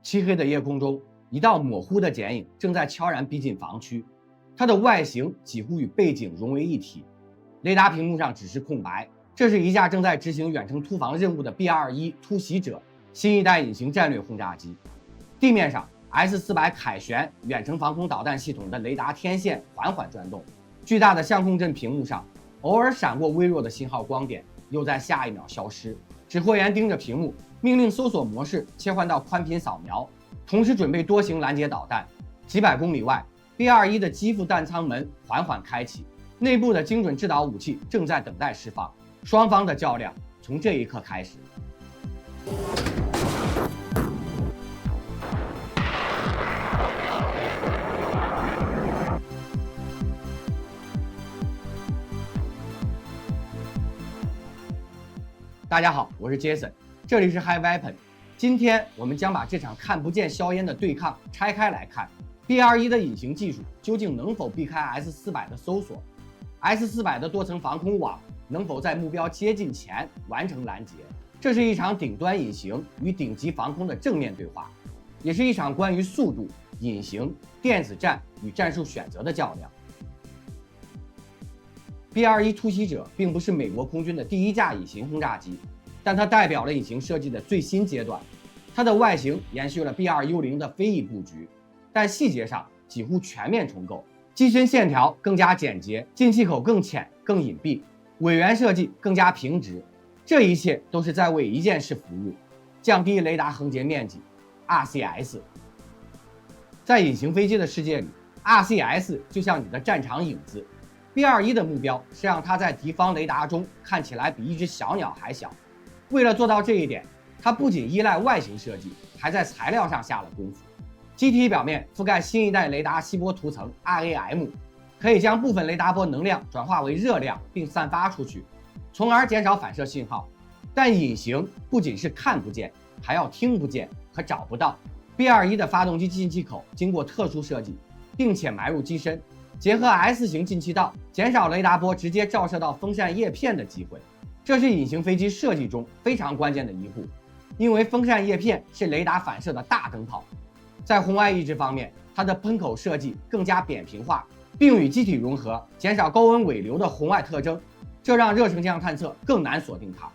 漆黑的夜空中，一道模糊的剪影正在悄然逼近房区，它的外形几乎与背景融为一体。雷达屏幕上只是空白，这是一架正在执行远程突防任务的 B-21突袭者新一代隐形战略轰炸机。地面上 S-400凯旋远程防空导弹系统的雷达天线缓缓转动，巨大的相控阵屏幕上偶尔闪过微弱的信号光点，又在下一秒消失。指挥员盯着屏幕，命令搜索模式切换到宽频扫描，同时准备多型拦截导弹。几百公里外 B-21的机腹弹舱门缓缓开启，内部的精准制导武器正在等待释放。双方的较量从这一刻开始。大家好，我是 Jason， 这里是 High Weapon。今天我们将把这场看不见硝烟的对抗拆开来看。B-21的隐形技术究竟能否避开 S-400的搜索 ？S-400的多层防空网能否在目标接近前完成拦截？这是一场顶端隐形与顶级防空的正面对话，也是一场关于速度、隐形、电子战与战术选择的较量。B-21突袭者并不是美国空军的第一架隐形轰炸机，但它代表了隐形设计的最新阶段。它的外形延续了 B-2幽灵的飞翼布局，但细节上几乎全面重构，机身线条更加简洁，进气口更浅更隐蔽，尾缘设计更加平直。这一切都是在为一件事服务：降低雷达横截面积 RCS。在隐形飞机的世界里 ，RCS 就像你的战场影子。B-21的目标是让它在敌方雷达中看起来比一只小鸟还小。为了做到这一点，它不仅依赖外形设计，还在材料上下了功夫。机体表面覆盖新一代雷达吸波涂层 RAM， 可以将部分雷达波能量转化为热量并散发出去，从而减少反射信号。但隐形不仅是看不见，还要听不见和找不到。B-21的发动机进气口经过特殊设计，并且埋入机身，结合 S 型进气道，减少雷达波直接照射到风扇叶片的机会。这是隐形飞机设计中非常关键的一步，因为风扇叶片是雷达反射的大灯泡。在红外抑制方面，它的喷口设计更加扁平化，并与机体融合，减少高温尾流的红外特征，这让热成像探测更难锁定它。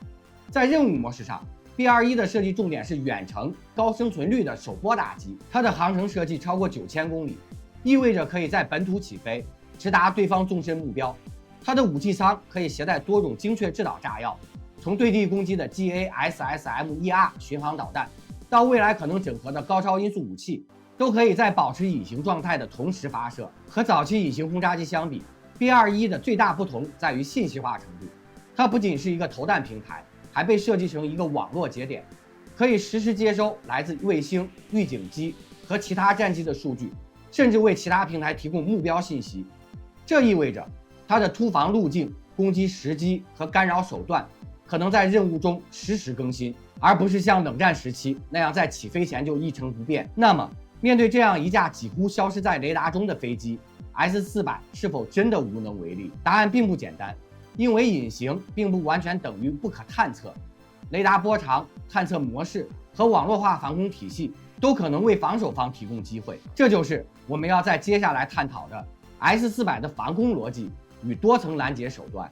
在任务模式上 ，B-21的设计重点是远程高生存率的首波打击，它的航程设计超过9000公里。意味着可以在本土起飞，直达对方纵深目标。它的武器舱可以携带多种精确制导炸药，从对地攻击的 GASSM-1R 巡航导弹，到未来可能整合的高超音速武器，都可以在保持隐形状态的同时发射。和早期隐形轰炸机相比 ，B-21的最大不同在于信息化程度。它不仅是一个投弹平台，还被设计成一个网络节点，可以实时接收来自卫星、预警机和其他战机的数据。甚至为其他平台提供目标信息，这意味着它的突防路径、攻击时机和干扰手段可能在任务中实时更新，而不是像冷战时期那样在起飞前就一成不变。那么，面对这样一架几乎消失在雷达中的飞机 ，S-400是否真的无能为力？答案并不简单，因为隐形并不完全等于不可探测，雷达波长、探测模式和网络化防空体系都可能为防守方提供机会，这就是我们要在接下来探讨的 S-400的防空逻辑与多层拦截手段。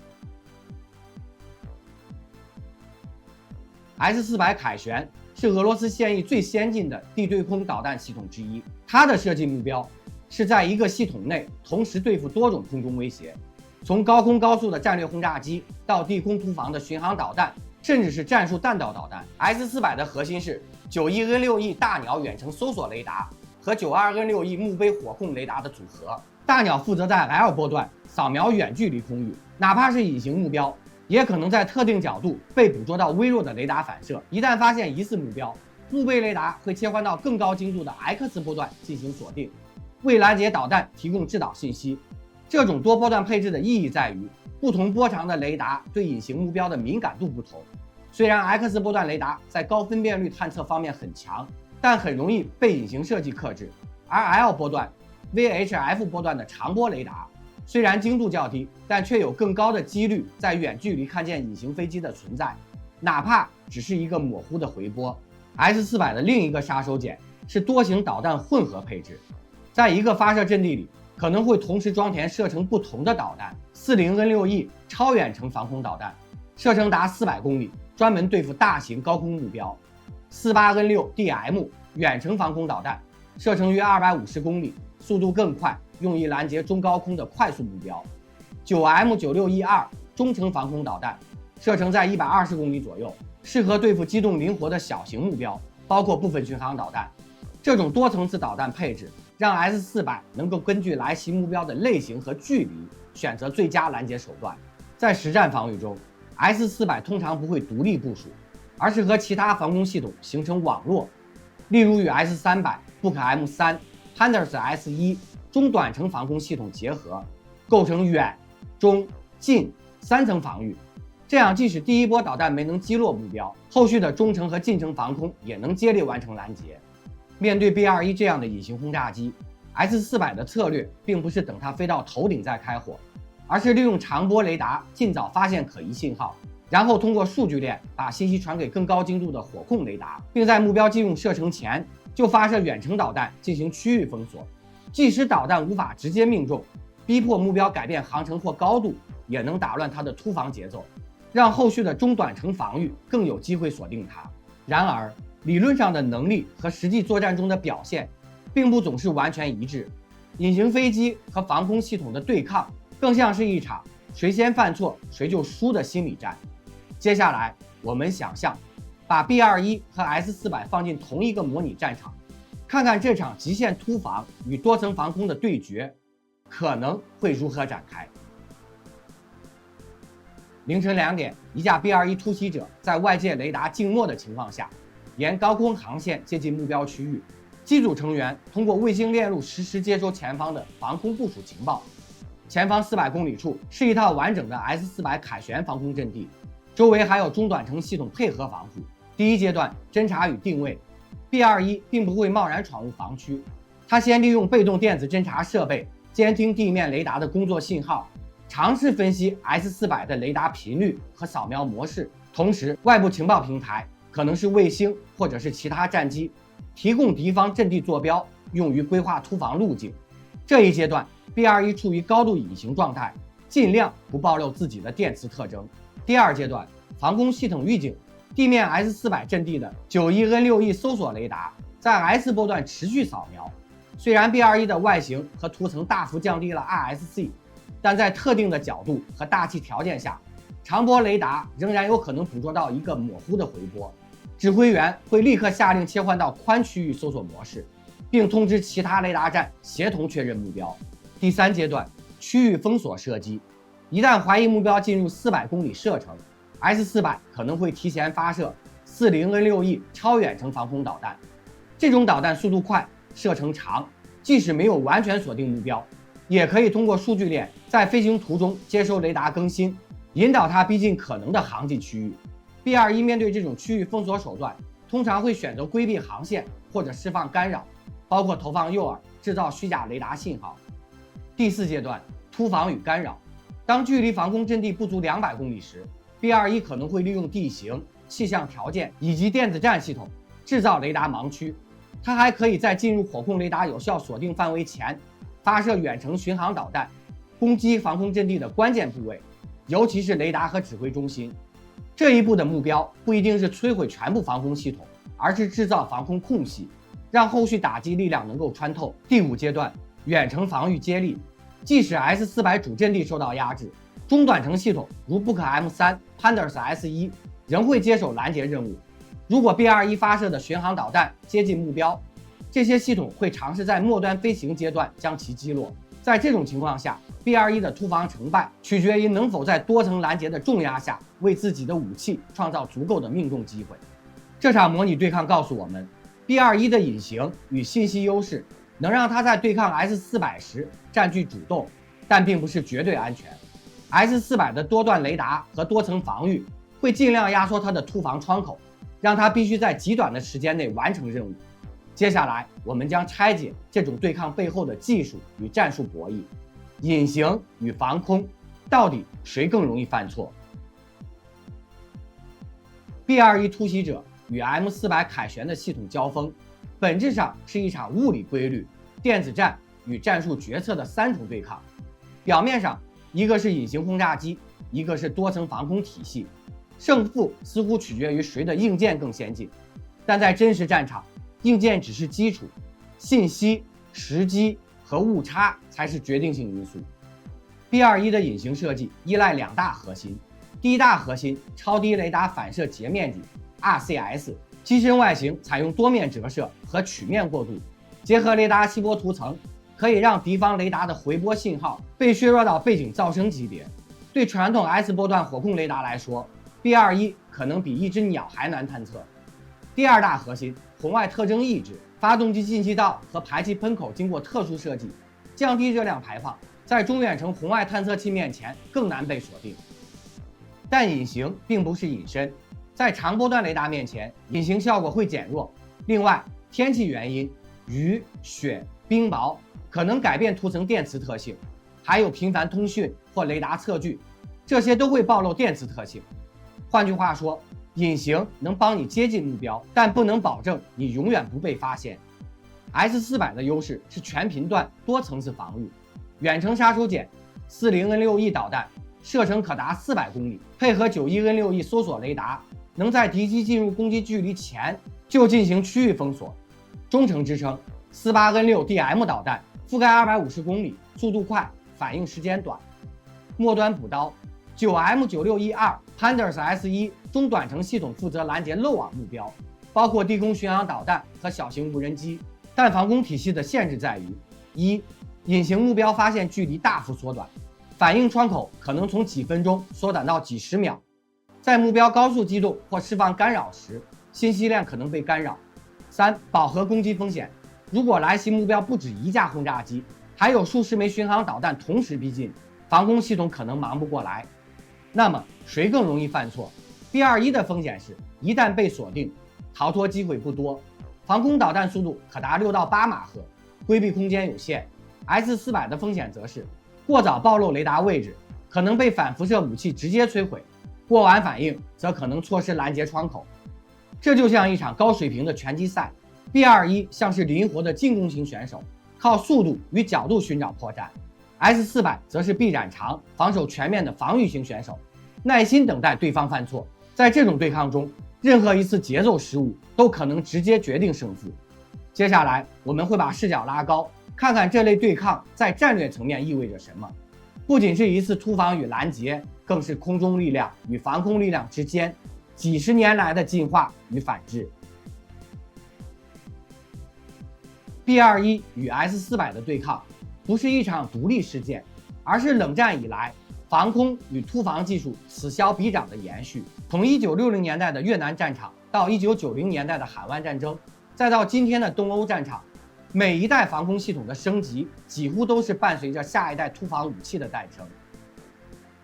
S-400凯旋是俄罗斯现役最先进的地对空导弹系统之一，它的设计目标是在一个系统内同时对付多种空中威胁，从高空高速的战略轰炸机到地空突防的巡航导弹，甚至是战术弹道导弹。S-400的核心是91N6E 大鸟远程搜索雷达和92N6E 墓碑火控雷达的组合。大鸟负责在 L 波段扫描远距离空域，哪怕是隐形目标，也可能在特定角度被捕捉到微弱的雷达反射。一旦发现疑似目标，墓碑雷达会切换到更高精度的 X 波段进行锁定，为拦截导弹提供制导信息。这种多波段配置的意义在于，不同波长的雷达对隐形目标的敏感度不同。虽然 X 波段雷达在高分辨率探测方面很强，但很容易被隐形设计克制，而 L 波段、VHF 波段的长波雷达虽然精度较低，但却有更高的几率在远距离看见隐形飞机的存在，哪怕只是一个模糊的回波。S-400的另一个杀手锏是多型导弹混合配置，在一个发射阵地里可能会同时装填射程不同的导弹。40N6E 超远程防空导弹，射程达400公里，专门对付大型高空目标。48N6DM 远程防空导弹，射程约250公里，速度更快，用于拦截中高空的快速目标。9M96E2 中程防空导弹，射程在120公里左右，适合对付机动灵活的小型目标，包括部分巡航导弹。这种多层次导弹配置让 S-400能够根据来袭目标的类型和距离选择最佳拦截手段。在实战防御中， S-400通常不会独立部署，而是和其他防空系统形成网络，例如与 S-300、Buk M3、Pantsir S1中短程防空系统结合，构成远、中、近3层防御。这样，即使第一波导弹没能击落目标，后续的中程和近程防空也能接力完成拦截。面对 B-21这样的隐形轰炸机， S-400的策略并不是等它飞到头顶再开火，而是利用长波雷达尽早发现可疑信号，然后通过数据链把信息传给更高精度的火控雷达，并在目标进入射程前就发射远程导弹进行区域封锁。即使导弹无法直接命中，逼迫目标改变航程或高度，也能打乱它的突防节奏，让后续的中短程防御更有机会锁定它。然而，理论上的能力和实际作战中的表现并不总是完全一致。隐形飞机和防空系统的对抗更像是一场谁先犯错谁就输的心理战。接下来，我们想象把 B-21和 S-400放进同一个模拟战场，看看这场极限突防与多层防空的对决可能会如何展开。凌晨2点，一架 B-21突袭者在外界雷达静默的情况下，沿高空航线接近目标区域。机组成员通过卫星链路实时接收前方的防空部署情报。前方400公里处是一套完整的 S-400凯旋防空阵地，周围还有中短程系统配合防护。第一阶段侦察与定位， B-21并不会贸然闯入防区，它先利用被动电子侦察设备监听地面雷达的工作信号，尝试分析 S-400的雷达频率和扫描模式。同时，外部情报平台可能是卫星或者是其他战机，提供敌方阵地坐标，用于规划突防路径。这一阶段 B-21处于高度隐形状态，尽量不暴露自己的电磁特征。第二阶段防空系统预警，地面 S-400阵地的 91N6E 搜索雷达在 S 波段持续扫描。虽然 B-21的外形和涂层大幅降低了 RSC， 但在特定的角度和大气条件下，长波雷达仍然有可能捕捉到一个模糊的回波。指挥员会立刻下令切换到宽区域搜索模式，并通知其他雷达站协同确认目标。第三阶段区域封锁射击，一旦怀疑目标进入400公里射程， S-400可能会提前发射 40N6E 超远程防空导弹。这种导弹速度快，射程长，即使没有完全锁定目标，也可以通过数据链在飞行途中接收雷达更新，引导它逼近可能的航迹区域。B-21面对这种区域封锁手段，通常会选择规避航线或者释放干扰，包括投放诱饵、制造虚假雷达信号。第四阶段突防与干扰，当距离防空阵地不足200公里时， B-21可能会利用地形、气象条件以及电子战系统制造雷达盲区。它还可以在进入火控雷达有效锁定范围前，发射远程巡航导弹，攻击防空阵地的关键部位，尤其是雷达和指挥中心。这一步的目标不一定是摧毁全部防空系统，而是制造防空空隙，让后续打击力量能够穿透。第五阶段远程防御接力，即使 S-400主阵地受到压制，中短程系统如 Buk M3、Pantsir S1仍会接手拦截任务。如果 B-21发射的巡航导弹接近目标，这些系统会尝试在末端飞行阶段将其击落。在这种情况下， B-21的突防成败取决于能否在多层拦截的重压下为自己的武器创造足够的命中机会。这场模拟对抗告诉我们， B-21的隐形与信息优势能让它在对抗 S-400时占据主动，但并不是绝对安全。S-400的多段雷达和多层防御会尽量压缩它的突防窗口，让它必须在极短的时间内完成任务。接下来，我们将拆解这种对抗背后的技术与战术博弈，隐形与防空，到底谁更容易犯错？ B-21突袭者与 M400凯旋的系统交锋，本质上是一场物理规律、电子战与战术决策的3重对抗。表面上，一个是隐形轰炸机，一个是多层防空体系，胜负似乎取决于谁的硬件更先进。但在真实战场，硬件只是基础，信息、时机和误差才是决定性因素。B-21的隐形设计依赖2大核心。第一大核心，超低雷达反射截面积 RCS， 机身外形采用多面折射和曲面过渡，结合雷达吸波涂层，可以让敌方雷达的回波信号被削弱到背景噪声级别。对传统 S 波段火控雷达来说， B-21可能比一只鸟还难探测。第二大核心，红外特征抑制，发动机进气道和排气喷口经过特殊设计，降低热量排放，在中远程红外探测器面前更难被锁定。但隐形并不是隐身，在长波段雷达面前，隐形效果会减弱。另外，天气原因、雨、雪、冰雹可能改变涂层电磁特性，还有频繁通讯或雷达测距，这些都会暴露电磁特性。换句话说，隐形能帮你接近目标，但不能保证你永远不被发现。S400的优势是全频段多层次防御，远程杀手锏 40N6E 导弹射程可达400公里，配合 91N6E 搜索雷达，能在敌机进入攻击距离前就进行区域封锁。中程支撑 48N6DM 导弹覆盖250公里，速度快，反应时间短。末端补刀 9M9612 Pandas S1 中短程系统负责拦截漏网目标，包括低空巡航导弹和小型无人机。但防空体系的限制在于：一、隐形目标发现距离大幅缩短，反应窗口可能从几分钟缩短到几十秒。在目标高速机动或释放干扰时，信息链可能被干扰。三、饱和攻击风险，如果来袭目标不止一架轰炸机，还有数十枚巡航导弹同时逼近，防空系统可能忙不过来。那么谁更容易犯错？ B-21的风险是，一旦被锁定，逃脱机会不多，防空导弹速度可达6到8马赫，规避空间有限。S400的风险则是，过早暴露雷达位置，可能被反辐射武器直接摧毁，过晚反应则可能错失拦截窗口。这就像一场高水平的拳击赛， B-21像是灵活的进攻型选手，靠速度与角度寻找破绽。S400则是臂展长、防守全面的防御型选手，耐心等待对方犯错。在这种对抗中，任何一次节奏失误都可能直接决定胜负。接下来，我们会把视角拉高，看看这类对抗在战略层面意味着什么。不仅是一次突防与拦截，更是空中力量与防空力量之间几十年来的进化与反制。B-21与 S400的对抗不是一场独立事件，而是冷战以来防空与突防技术此消彼长的延续。从1960年代的越南战场到1990年代的海湾战争，再到今天的东欧战场，每一代防空系统的升级几乎都是伴随着下一代突防武器的诞生。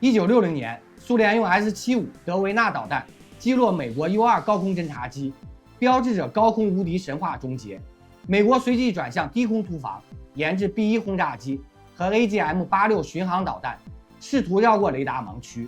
1960年，苏联用 S-75 德维纳导弹击落美国 U-2 高空侦察机，标志着高空无敌神话终结。美国随即转向低空突防，研制 B-1 轰炸机和 AGM-86 巡航导弹，试图绕过雷达盲区。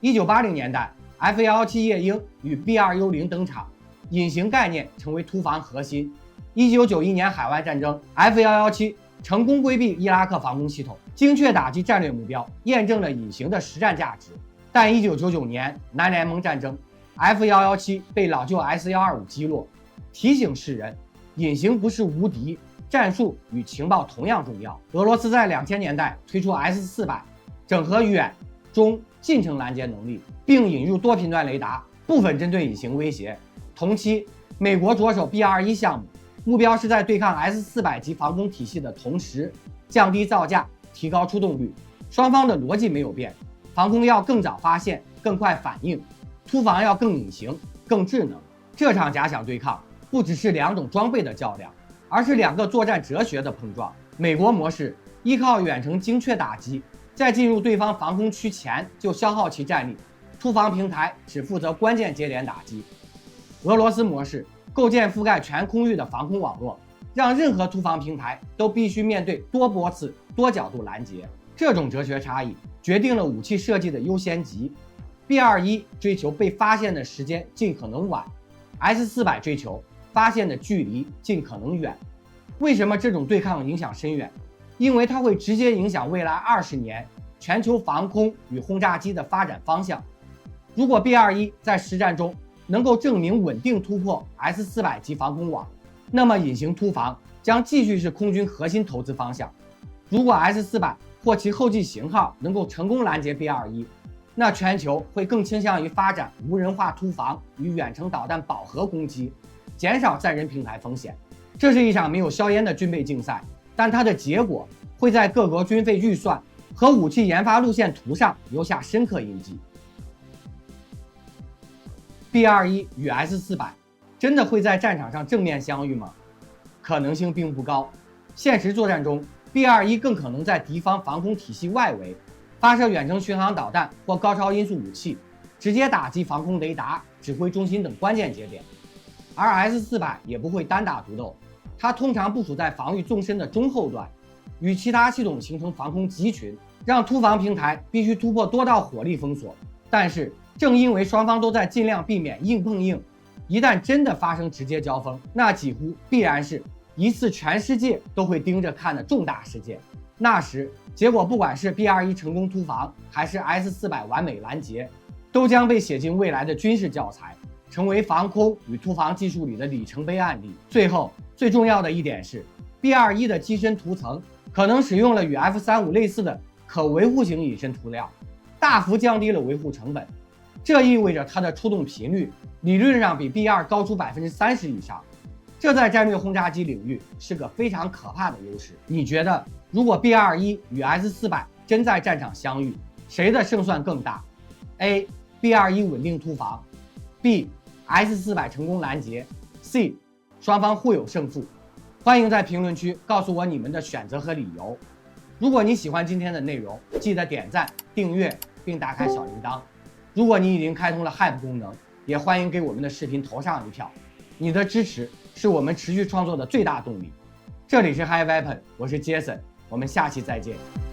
1980年代 F-117 夜鹰与 B-2幽灵登场，隐形概念成为突防核心。1991年海湾战争 F-117 成功规避伊拉克防空系统，精确打击战略目标，验证了隐形的实战价值。但1999年南联盟战争 F-117 被老旧 S-125 击落，提醒世人隐形不是无敌，战术与情报同样重要。俄罗斯在2000年代推出 S400， 整合远、中、近程拦截能力，并引入多频段雷达，部分针对隐形威胁。同期，美国着手 B-21项目，目标是在对抗 S400级防空体系的同时，降低造价，提高出动率。双方的逻辑没有变，防空要更早发现、更快反应，突防要更隐形、更智能。这场假想对抗不只是2种装备的较量，而是2个作战哲学的碰撞。美国模式依靠远程精确打击，在进入对方防空区前就消耗其战力，突防平台只负责关键节点打击。俄罗斯模式构建覆盖全空域的防空网络，让任何突防平台都必须面对多波次、多角度拦截。这种哲学差异决定了武器设计的优先级。B-21追求被发现的时间尽可能晚，S400追求发现的距离尽可能远。为什么这种对抗影响深远？因为它会直接影响未来20年全球防空与轰炸机的发展方向。如果 B-21在实战中能够证明稳定突破 S-400 级防空网，那么隐形突防将继续是空军核心投资方向。如果 S-400或其后继型号能够成功拦截 B-21，那全球会更倾向于发展无人化突防与远程导弹饱和攻击，减少载人平台风险。这是一场没有硝烟的军备竞赛，但它的结果会在各国军费预算和武器研发路线图上留下深刻印记。B-21与 S-400真的会在战场上正面相遇吗？可能性并不高。现实作战中， B-21更可能在敌方防空体系外围发射远程巡航导弹或高超音速武器，直接打击防空雷达、指挥中心等关键节点。而 S-400也不会单打独斗，它通常部署在防御纵深的中后段，与其他系统形成防空集群，让突防平台必须突破多道火力封锁。但是正因为双方都在尽量避免硬碰硬，一旦真的发生直接交锋，那几乎必然是一次全世界都会盯着看的重大事件。那时结果不管是 B-21成功突防，还是 S-400完美拦截，都将被写进未来的军事教材，成为防空与突防技术里的里程碑案例。最后最重要的一点是， B-21的机身涂层可能使用了与 F-35类似的可维护型隐身涂料，大幅降低了维护成本。这意味着它的出动频率理论上比 B-2高出30%以上，这在战略轰炸机领域是个非常可怕的优势。你觉得如果 B-21与 S-400真在战场相遇，谁的胜算更大？ A. B-21稳定突防， B. S-400成功拦截， C. 双方互有胜负。欢迎在评论区告诉我你们的选择和理由。如果你喜欢今天的内容，记得点赞、订阅并打开小铃铛。如果你已经开通了 Hype 功能，也欢迎给我们的视频投上一票。你的支持是我们持续创作的最大动力。这里是 High Weapon， 我是 Jason， 我们下期再见。